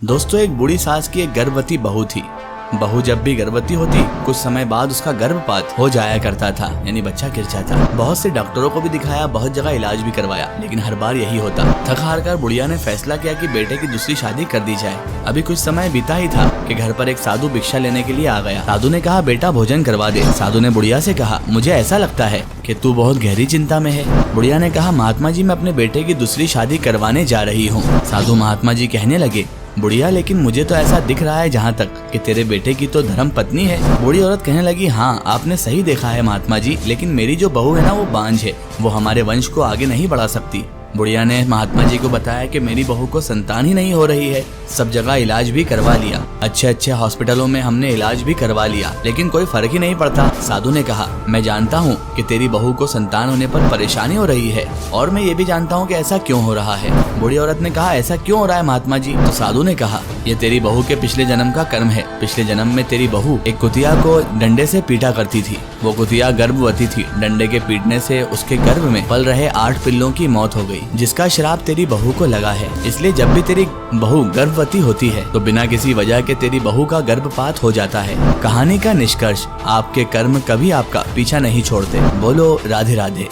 दोस्तों, एक बूढ़ी सास की एक गर्भवती बहू थी। बहू जब भी गर्भवती होती कुछ समय बाद उसका गर्भपात हो जाया करता था, यानी बच्चा गिर जाता। बहुत से डॉक्टरों को भी दिखाया, बहुत जगह इलाज भी करवाया, लेकिन हर बार यही होता। थक हार कर बुढ़िया ने फैसला किया कि बेटे की दूसरी शादी कर दी जाए। अभी कुछ समय बीता ही था कि घर पर एक साधु भिक्षा लेने के लिए आ गया। साधु ने कहा, बेटा भोजन करवा दे। साधु ने बुढ़िया से कहा, मुझे ऐसा लगता है कि तू बहुत गहरी चिंता में है। बुढ़िया ने कहा, महात्मा जी, मैं अपने बेटे की दूसरी शादी करवाने जा रही हूँ। साधु महात्मा जी कहने लगे, बुढ़िया, लेकिन मुझे तो ऐसा दिख रहा है जहाँ तक कि तेरे बेटे की तो धर्म पत्नी है। बूढ़ी औरत कहने लगी, हाँ आपने सही देखा है महात्मा जी, लेकिन मेरी जो बहू है ना वो बांझ है, वो हमारे वंश को आगे नहीं बढ़ा सकती। बुढ़िया ने महात्मा जी को बताया कि मेरी बहू को संतान ही नहीं हो रही है। सब जगह इलाज भी करवा लिया, अच्छे हॉस्पिटलों में हमने इलाज भी करवा लिया, लेकिन कोई फर्क ही नहीं पड़ता। साधु ने कहा, मैं जानता हूँ कि तेरी बहू को संतान होने पर परेशानी हो रही है, और मैं ये भी जानता हूँ कि ऐसा क्यों हो रहा है। बूढ़ी औरत ने कहा, ऐसा क्यों हो रहा है महात्मा जी? तो साधु ने कहा, ये तेरी बहू के पिछले जन्म का कर्म है। पिछले जन्म में तेरी बहू एक कुतिया को डंडे से पीटा करती थी। वो कुतिया गर्भवती थी। डंडे के पीटने से उसके गर्भ में पल रहे 8 पिल्लों की मौत हो गई, जिसका श्राप तेरी बहू को लगा है। इसलिए जब भी तेरी बहू गर्भवती होती है तो बिना किसी वजह के तेरी बहू का गर्भपात हो जाता है। कहानी का निष्कर्ष, आपके कर्म कभी आपका पीछा नहीं छोड़ते। बोलो राधे राधे।